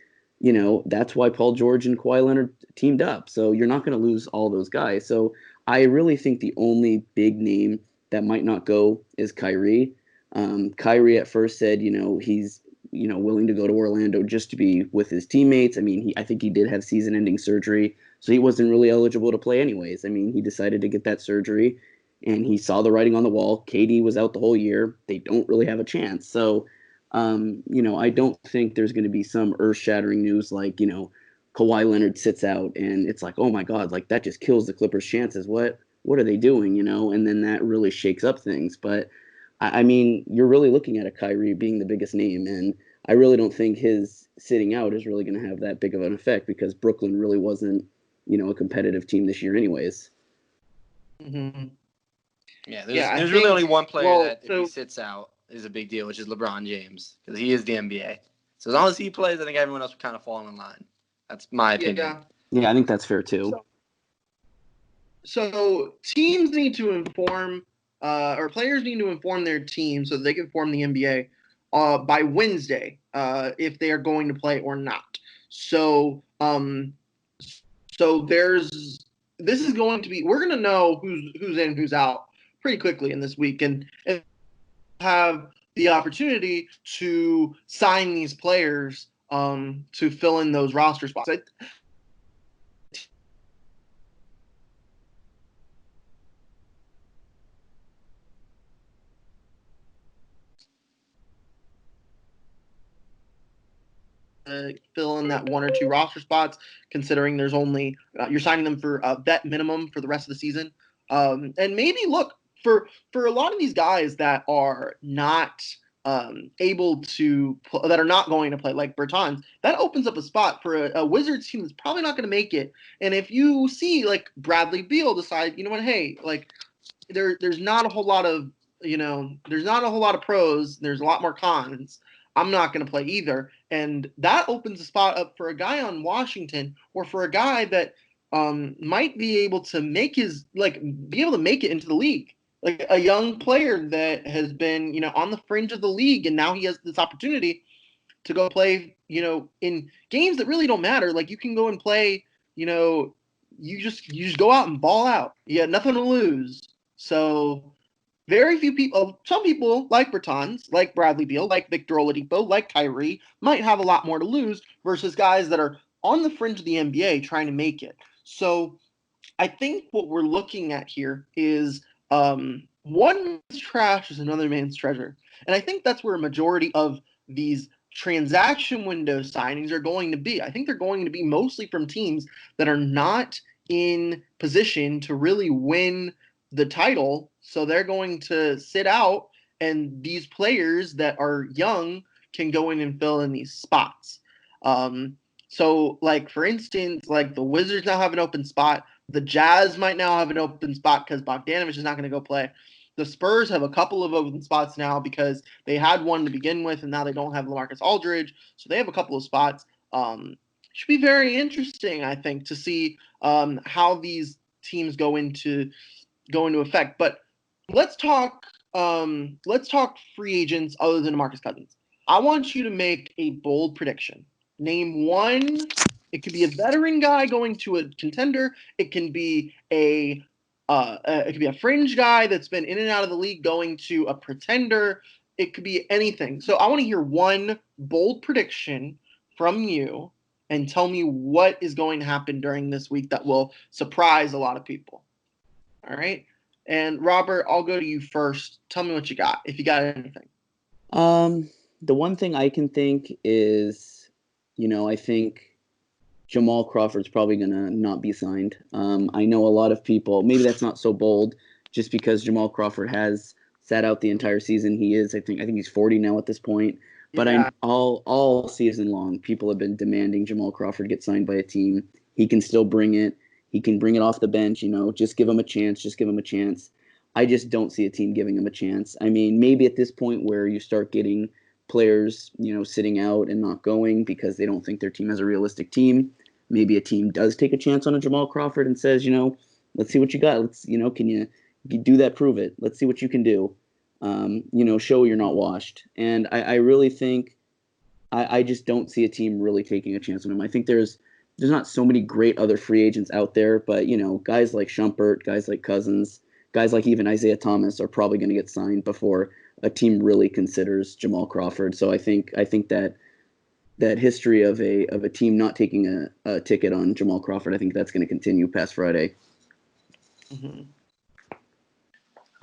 that's why Paul George and Kawhi Leonard teamed up. So you're not going to lose all those guys. So I really think the only big name that might not go is Kyrie. Kyrie at first said, he's, willing to go to Orlando just to be with his teammates. I mean, I think he did have season-ending surgery, so he wasn't really eligible to play anyways. I mean, he decided to get that surgery and he saw the writing on the wall. KD was out the whole year. They don't really have a chance. So, I don't think there's going to be some earth-shattering news like, Kawhi Leonard sits out and it's like, oh my God, like that just kills the Clippers' chances. What are they doing? And then that really shakes up things. But I mean, you're really looking at a Kyrie being the biggest name, and I really don't think his sitting out is really going to have that big of an effect because Brooklyn really wasn't, a competitive team this year, anyways. Mm-hmm. Yeah, Yeah, there's really only one player that if he so sits out is a big deal, which is LeBron James, because he is the NBA. So as long as he plays, I think everyone else will kind of fall in line. That's my opinion. Yeah, I think that's fair too. So teams need to inform, or players need to inform their team so that they can inform the NBA by Wednesday if they are going to play or not. So, this is going to be, we're going to know who's in, who's out pretty quickly in this week, and have the opportunity to sign these players to fill in those roster spots. Fill in that one or two roster spots, considering there's only you're signing them for a vet minimum for the rest of the season, and maybe look for a lot of these guys that are not able to that are not going to play, like Bertans. That opens up a spot for a Wizards team that's probably not going to make it. And if you see like Bradley Beal decide, you know what, hey, like there's not a whole lot of there's not a whole lot of pros. There's a lot more cons. I'm not going to play either, and that opens a spot up for a guy on Washington or for a guy that might be able to make be able to make it into the league, like a young player that has been on the fringe of the league, and now he has this opportunity to go play in games that really don't matter. Like you can go and play, you just go out and ball out. You got nothing to lose. So very few people, some people like Bertans, like Bradley Beal, like Victor Oladipo, like Kyrie, might have a lot more to lose versus guys that are on the fringe of the NBA trying to make it. So I think what we're looking at here is one man's trash is another man's treasure. And I think that's where a majority of these transaction window signings are going to be. I think they're going to be mostly from teams that are not in position to really win the title. So they're going to sit out, and these players that are young can go in and fill in these spots. So, like, for instance, like the Wizards now have an open spot. The Jazz might now have an open spot because Bogdanovich is not going to go play. The Spurs have a couple of open spots now because they had one to begin with, and now they don't have LaMarcus Aldridge, so they have a couple of spots. Should be very interesting, I think, to see how these teams go into effect. But let's talk free agents other than DeMarcus Cousins. I want you to make a bold prediction. Name one. It could be a veteran guy going to a contender. It can be a fringe guy that's been in and out of the league going to a pretender. It could be anything. So I want to hear one bold prediction from you and tell me what is going to happen during this week that will surprise a lot of people. All right. And Robert, I'll go to you first. Tell me what you got, if you got anything. The one thing I can think is, I think Jamal Crawford's probably going to not be signed. I know a lot of people, maybe that's not so bold, just because Jamal Crawford has sat out the entire season. I think he's 40 now at this point. But Yeah. all season long, people have been demanding Jamal Crawford get signed by a team. He can still bring it. He can bring it off the bench, just give him a chance. Just give him a chance. I just don't see a team giving him a chance. I mean, maybe at this point where you start getting players, sitting out and not going because they don't think their team has a realistic team, maybe a team does take a chance on a Jamal Crawford and says, let's see what you got. Let's, can you do that? Prove it. Let's see what you can do. Show you're not washed. And I really think I just don't see a team really taking a chance on him. I think there's not so many great other free agents out there, but, guys like Shumpert, guys like Cousins, guys like even Isaiah Thomas are probably going to get signed before a team really considers Jamal Crawford. So I think that history of a team not taking a ticket on Jamal Crawford, I think that's going to continue past Friday. Mm-hmm.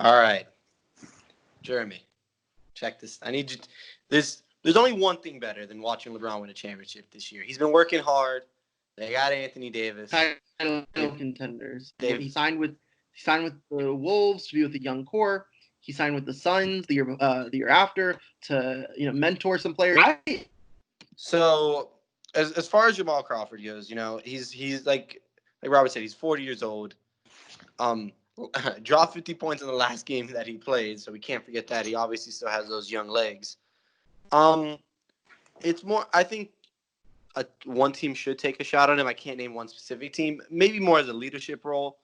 All right. Jeremy, check this. I need you. There's only one thing better than watching LeBron win a championship this year. He's been working hard. They got Anthony Davis. Title contenders. He signed with the Wolves to be with the young core. He signed with the Suns the year after to mentor some players. So as far as Jamal Crawford goes, he's like Robert said, he's 40 years old. Dropped 50 points in the last game that he played, so we can't forget that. He obviously still has those young legs. It's more, I think one team should take a shot on him. I can't name one specific team. Maybe more as a leadership role.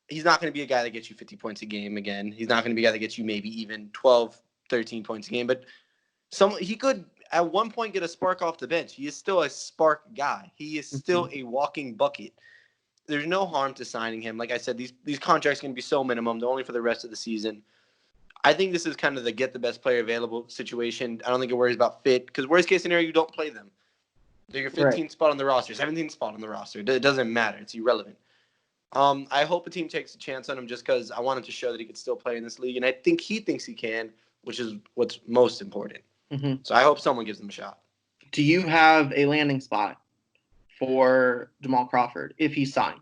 He's not going to be a guy that gets you 50 points a game again. He's not going to be a guy that gets you maybe even 12, 13 points a game. But he could at one point get a spark off the bench. He is still a spark guy. He is still a walking bucket. There's no harm to signing him. Like I said, these contracts are going to be so minimum. They're only for the rest of the season. I think this is kind of the get the best player available situation. I don't think it worries about fit because worst case scenario, you don't play them. They're your 15th spot on the roster, 17th spot on the roster. It doesn't matter. It's irrelevant. I hope a team takes a chance on him just because I want him to show that he could still play in this league. And I think he thinks he can, which is what's most important. Mm-hmm. So I hope someone gives him a shot. Do you have a landing spot for Jamal Crawford if he's signed?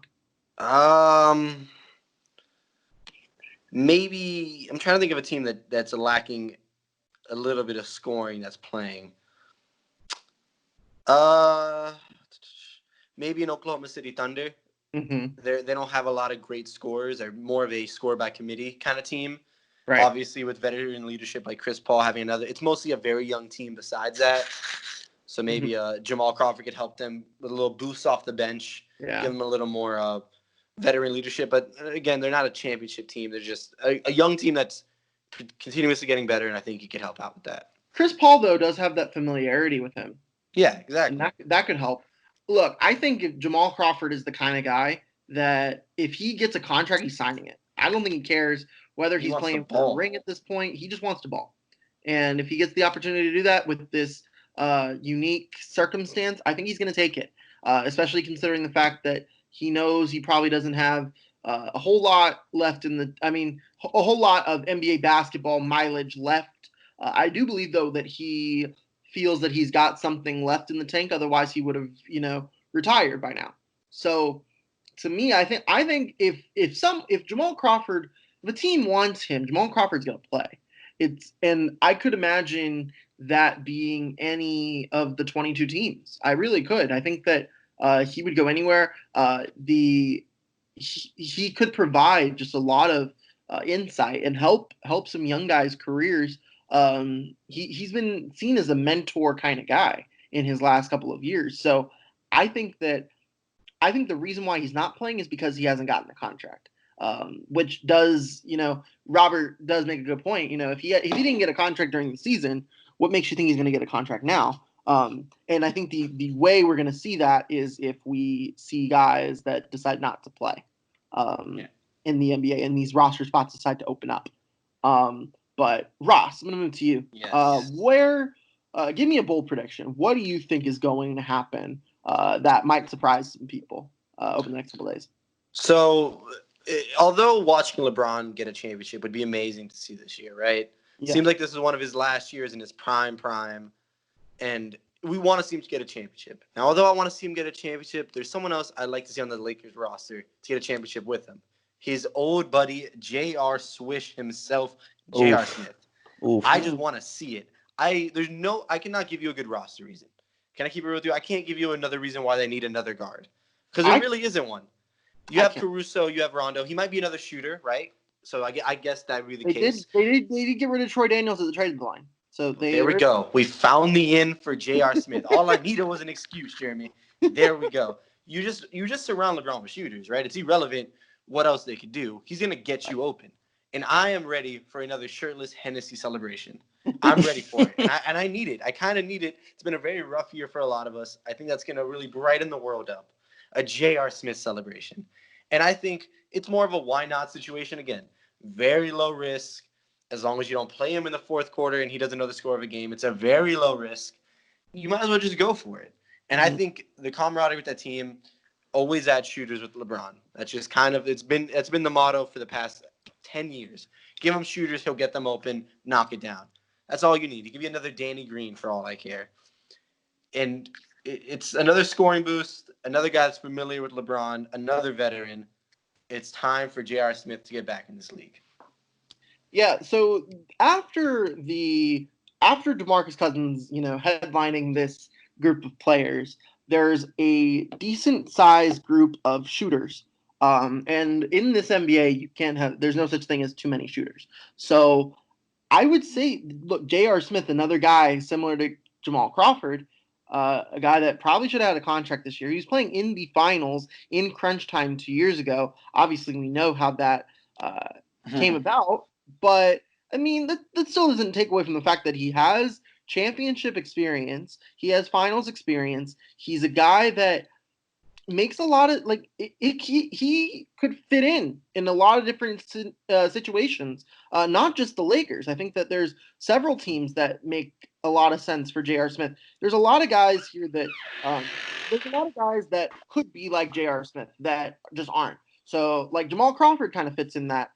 Maybe I'm trying to think of a team that's lacking a little bit of scoring that's playing. Maybe an Oklahoma City Thunder. Mm-hmm. They don't have a lot of great scorers. They're more of a score by committee kind of team. Right. Obviously, with veteran leadership like Chris Paul having another, it's mostly a very young team besides that. So maybe Jamal Crawford could help them with a little boost off the bench, give them a little more veteran leadership. But again, they're not a championship team. They're just a young team that's continuously getting better, and I think he could help out with that. Chris Paul, though, does have that familiarity with him. Yeah, exactly. And that could help. Look, I think if Jamal Crawford is the kind of guy that if he gets a contract, he's signing it. I don't think he cares whether he's playing for a ring at this point. He just wants to ball. And if he gets the opportunity to do that with this unique circumstance, I think he's going to take it, especially considering the fact that he knows he probably doesn't have a whole lot left a whole lot of NBA basketball mileage left. I do believe, though, that he feels that he's got something left in the tank. Otherwise, he would have, retired by now. So, to me, I think if Jamal Crawford, if a team wants him, Jamal Crawford's going to play. And I could imagine that being any of the 22 teams. I really could. I think that he would go anywhere. He could provide just a lot of insight and help some young guys' careers. He's been seen as a mentor kind of guy in his last couple of years. So I think that I think the reason why he's not playing is because he hasn't gotten a contract. Which does, Robert does make a good point. If he didn't get a contract during the season, what makes you think he's going to get a contract now? And I think the way we're going to see that is if we see guys that decide not to play in the NBA and these roster spots decide to open up. But Ross, I'm going to move to you. Yes. Give me a bold prediction. What do you think is going to happen that might surprise some people over the next couple days? So, although watching LeBron get a championship would be amazing to see this year, right? Yeah. Seems like this is one of his last years in his prime, and we want to see him get a championship. Now, although I want to see him get a championship, there's someone else I'd like to see on the Lakers roster to get a championship with him. His old buddy, J.R. Swish himself, J.R. Smith. Oof. I just want to see it. I cannot give you a good roster reason. Can I keep it real with you? I can't give you another reason why they need another guard. Because there really isn't one. You have Caruso, you have Rondo. He might be another shooter, right? So I guess that would be the case. They did get rid of Troy Daniels at the trade deadline. So there we go. We found the in for J.R. Smith. All I needed was an excuse, Jeremy. There we go. You just surround LeBron with shooters, right? It's irrelevant what else they could do. He's gonna get you open. And I am ready for another shirtless Hennessy celebration. I'm ready for it. And I need it. I kind of need it. It's been a very rough year for a lot of us. I think that's going to really brighten the world up. A J.R. Smith celebration. And I think it's more of a why not situation again. Very low risk. As long as you don't play him in the fourth quarter and he doesn't know the score of a game, it's a very low risk. You might as well just go for it. And I think the camaraderie with that team, always add shooters with LeBron. That's just kind of, it's been the motto for the past 10 years. Give him shooters, he'll get them open, knock it down. That's all you need. He give you another Danny Green for all I care. And it's another scoring boost, another guy that's familiar with LeBron, another veteran. It's time for J.R. Smith to get back in this league. Yeah, so after DeMarcus Cousins, headlining this group of players, there's a decent sized group of shooters. And in this NBA, there's no such thing as too many shooters. So I would say, look, J.R. Smith, another guy similar to Jamal Crawford, a guy that probably should have had a contract this year. He was playing in the finals in crunch time 2 years ago. Obviously, we know how that came about. But, I mean, that still doesn't take away from the fact that he has championship experience. He has finals experience. He's a guy that makes a lot of, he could fit in a lot of different situations, not just the Lakers. I think that there's several teams that make a lot of sense for J.R. Smith. There's a lot of guys here that could be like J.R. Smith that just aren't. So, like, Jamal Crawford kind of fits in that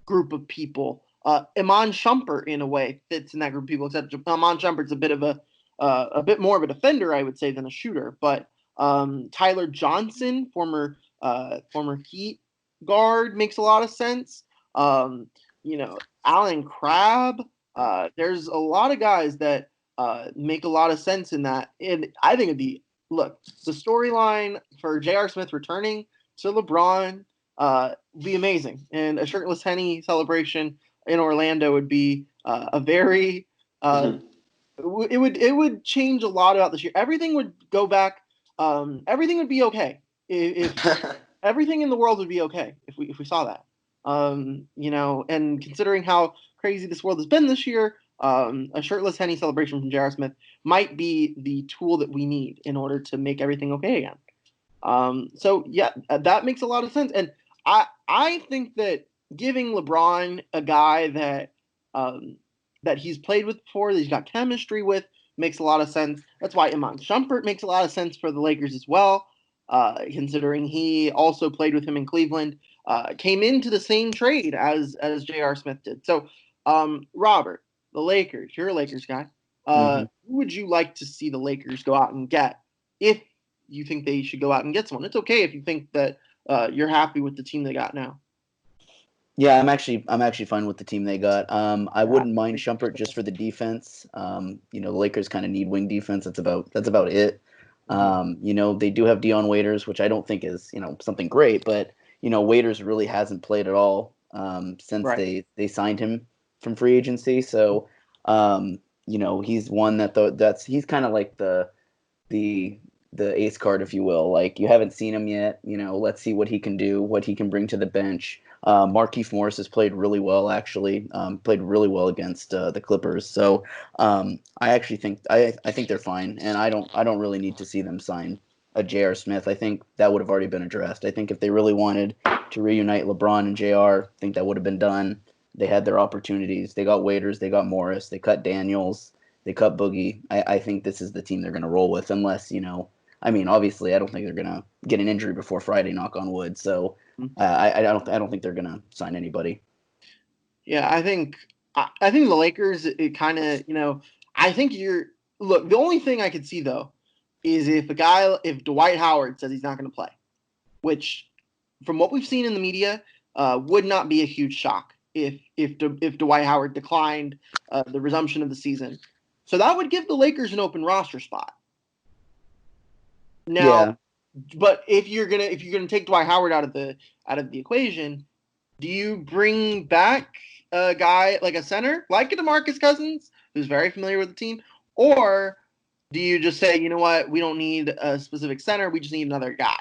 group of people. Iman Shumpert, in a way, fits in that group of people, except Iman Shumpert's a bit more of a defender, I would say, than a shooter. But Tyler Johnson, former Heat guard, makes a lot of sense. Alan Crabb. There's a lot of guys that make a lot of sense in that. And I think the storyline for J.R. Smith returning to LeBron be amazing. And a shirtless Henny celebration in Orlando would be a very it would change a lot about this year. Everything would go back. Everything would be okay if everything in the world would be okay if we saw that. And considering how crazy this world has been this year, a shirtless Henny celebration from J.R. Smith might be the tool that we need in order to make everything okay again. So yeah, that makes a lot of sense. And I think that giving LeBron a guy that he's played with before, that he's got chemistry with, makes a lot of sense. That's why Iman Shumpert makes a lot of sense for the Lakers as well, considering he also played with him in Cleveland, came into the same trade as J.R. Smith did. So, Robert, the Lakers, you're a Lakers guy. Who would you like to see the Lakers go out and get if you think they should go out and get someone? It's okay if you think that you're happy with the team they got now. Yeah, I'm actually fine with the team they got. I wouldn't mind Shumpert just for the defense. The Lakers kind of need wing defense. That's about it. They do have Dion Waiters, which I don't think is something great, but Waiters really hasn't played at all since Right. they signed him from free agency. So he's one he's kind of like the the ace card, if you will. Like you haven't seen him yet. Let's see what he can do, what he can bring to the bench. Markieff Morris has played really well, actually. Played really well against the Clippers. So I actually think I think they're fine, and I don't really need to see them sign a J.R. Smith. I think that would have already been addressed. I think if they really wanted to reunite LeBron and J.R., I think that would have been done. They had their opportunities. They got Waiters. They got Morris. They cut Daniels. They cut Boogie. I think this is the team they're going to roll with, unless obviously, I don't think they're gonna get an injury before Friday. Knock on wood. So, I don't think they're gonna sign anybody. Yeah, I think the Lakers. It kind of I think you're look. The only thing I could see though is if Dwight Howard says he's not going to play, which from what we've seen in the media would not be a huge shock if Dwight Howard declined the resumption of the season. So that would give the Lakers an open roster spot. Now, Yeah, but if you're gonna take Dwight Howard out of the equation, do you bring back a guy like a center like a DeMarcus Cousins who's very familiar with the team, or do you just say, you know what, we don't need a specific center, we just need another guy?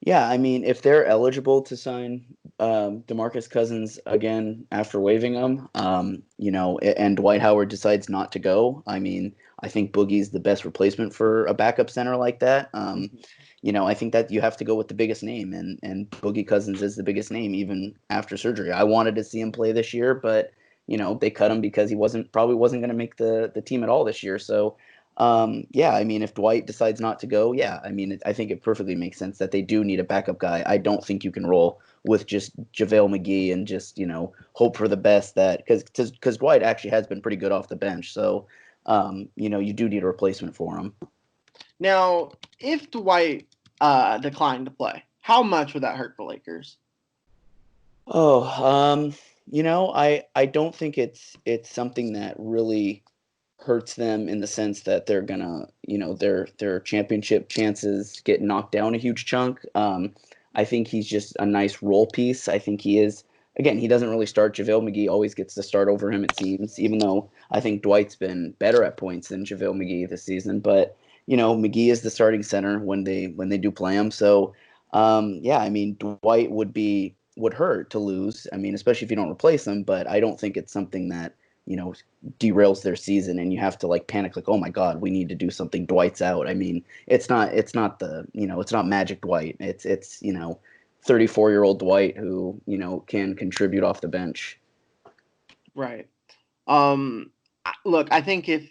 yeah. I mean, if they're eligible to sign DeMarcus Cousins again after waiving him, and Dwight Howard decides not to go, I mean, I think Boogie's the best replacement for a backup center like that. I think that you have to go with the biggest name, and Boogie Cousins is the biggest name even after surgery. I wanted to see him play this year, but they cut him because he probably wasn't going to make the team at all this year. So, yeah, I mean, if Dwight decides not to go, yeah, I mean, I think it perfectly makes sense that they do need a backup guy. I don't think you can roll with just JaVale McGee and just hope for the best that because Dwight actually has been pretty good off the bench. So, you do need a replacement for him. Now, if Dwight declined to play, how much would that hurt the Lakers? Oh, I don't think it's something that really hurts them in the sense that they're gonna, their championship chances get knocked down a huge chunk. I think he's just a nice role piece. I think he is. Again, he doesn't really start. JaVale McGee always gets to start over him, it seems, even though I think Dwight's been better at points than JaVale McGee this season. But, McGee is the starting center when they do play him. So, yeah, I mean, Dwight would hurt to lose. I mean, especially if you don't replace him, but I don't think it's something that, derails their season and you have to like panic like, oh my God, we need to do something. Dwight's out. I mean, it's not Magic Dwight. It's 34-year-old Dwight who, can contribute off the bench. Right. Look, I think if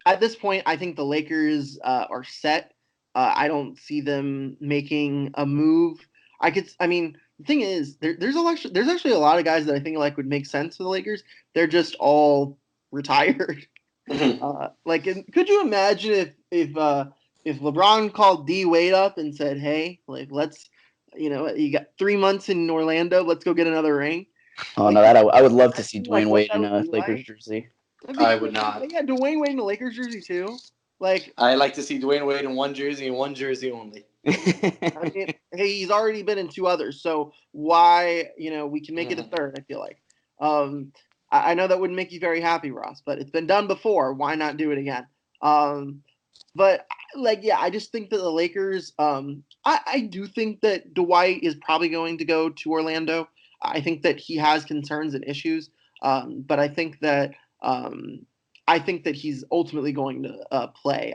at this point, I think the Lakers are set. I don't see them making a move. I mean, the thing is, there's actually a lot of guys that I think like would make sense for the Lakers. They're just all retired. Could you imagine if LeBron called D Wade up and said, "Hey, like let's, you got 3 months in Orlando, let's go get another ring." Oh Like, no, that I would love to see like Dwayne what Wade that in would a be Lakers like. jersey. That'd be I would crazy. not. Yeah, Dwayne Wade in a Lakers jersey too. Like, I like to see Dwayne Wade in one jersey and one jersey only. I mean, hey, he's already been in two others, so why, we can make it a third, I feel like. I know that wouldn't make you very happy, Ross, but it's been done before. Why not do it again? But yeah, I just think that the Lakers, I do think that Dwight is probably going to go to Orlando. I think that he has concerns and issues, but I think that he's ultimately going to play.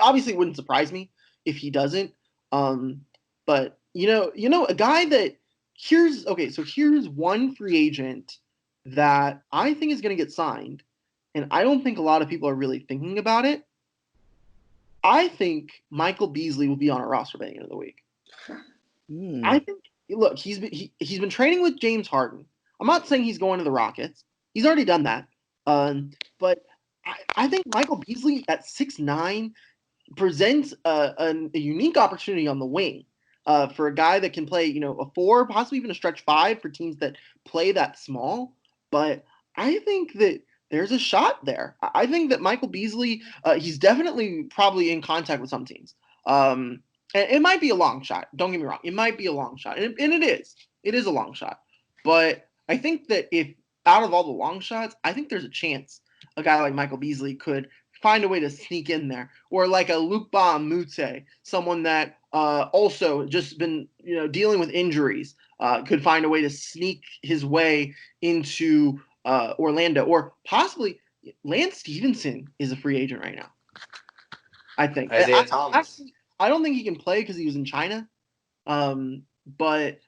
Obviously it wouldn't surprise me if he doesn't. But a guy that here's one free agent that I think is going to get signed, and I don't think a lot of people are really thinking about it. I think Michael Beasley will be on a roster by the end of the week. I think look, he's been training with James Harden. I'm not saying he's going to the Rockets. He's already done that. But I think Michael Beasley at 6'9" presents a unique opportunity on the wing. for a guy that can play, a 4, possibly even a stretch 5 for teams that play that small. But I think that there's a shot there. I think that Michael Beasley, he's definitely probably in contact with some teams. And it might be a long shot. Don't get me wrong. It might be a long shot. And it is. It is a long shot. But I think that if out of all the long shots, I think there's a chance a guy like Michael Beasley could find a way to sneak in there, or like a Luke Mute, someone that also just been dealing with injuries, could find a way to sneak his way into Orlando, or possibly Lance Stevenson is a free agent right now. I think Isaiah Thomas. I don't think he can play because he was in China, but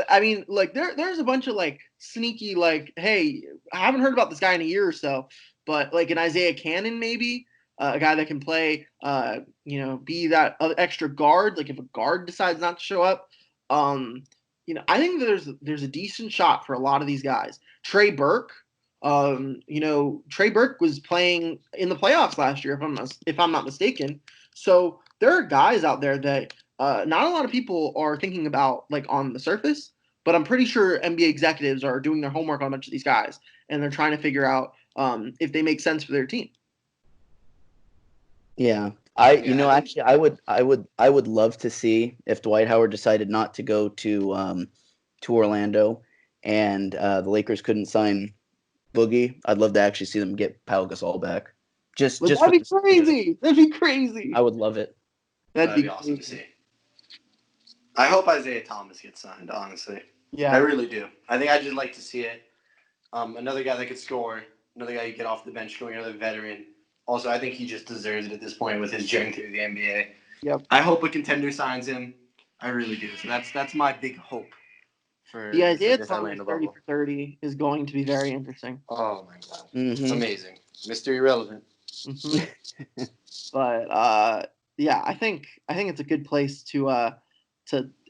I mean, like there's a bunch of like sneaky, like, hey, I haven't heard about this guy in a year or so, but like an Isaiah Cannon, maybe a guy that can play, be that extra guard. Like if a guard decides not to show up, I think there's a decent shot for a lot of these guys. Trey Burke, Trey Burke was playing in the playoffs last year, if I'm not mistaken. So there are guys out there that not a lot of people are thinking about, like, on the surface, but I'm pretty sure NBA executives are doing their homework on a bunch of these guys, and they're trying to figure out if they make sense for their team. Yeah, actually, I would love to see if Dwight Howard decided not to go to Orlando, and the Lakers couldn't sign Boogie. I'd love to actually see them get Pau Gasol back. That'd be crazy. That'd be crazy. I would love it. That'd be awesome to see. I hope Isaiah Thomas gets signed, honestly. Yeah. I really do. I think I'd just like to see it. Another guy that could score, another guy you get off the bench scoring, another veteran. Also, I think he just deserves it at this point with his journey through the NBA. Yep. I hope a contender signs him. I really do. So that's my big hope for the Isaiah this Thomas 30 for 30 is going to be very interesting. Oh my god. Mm-hmm. Amazing. Mr. Irrelevant. Mm-hmm. But yeah, I think it's a good place to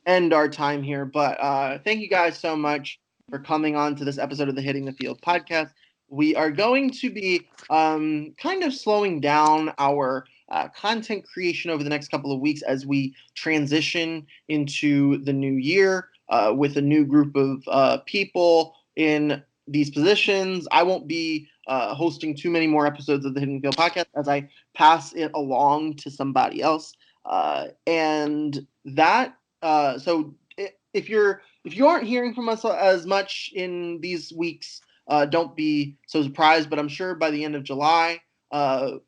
end our time here. But thank you guys so much for coming on to this episode of the Hitting the Field podcast. We are going to be kind of slowing down our content creation over the next couple of weeks as we transition into the new year with a new group of people in these positions. I won't be hosting too many more episodes of the Hitting the Field podcast as I pass it along to somebody else. And that so if you aren't hearing from us as much in these weeks, don't be so surprised, but I'm sure by the end of July,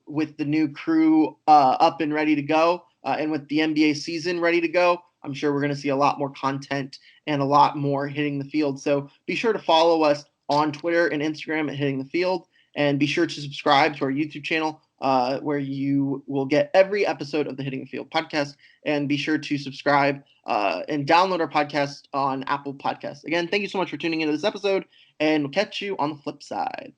with the new crew up and ready to go, and with the NBA season ready to go, I'm sure we're going to see a lot more content and a lot more Hitting the Field. So be sure to follow us on Twitter and Instagram at Hitting the Field, and be sure to subscribe to our YouTube channel, where you will get every episode of the Hitting the Field podcast. And be sure to subscribe and download our podcast on Apple Podcasts. Again, thank you so much for tuning into this episode, and we'll catch you on the flip side.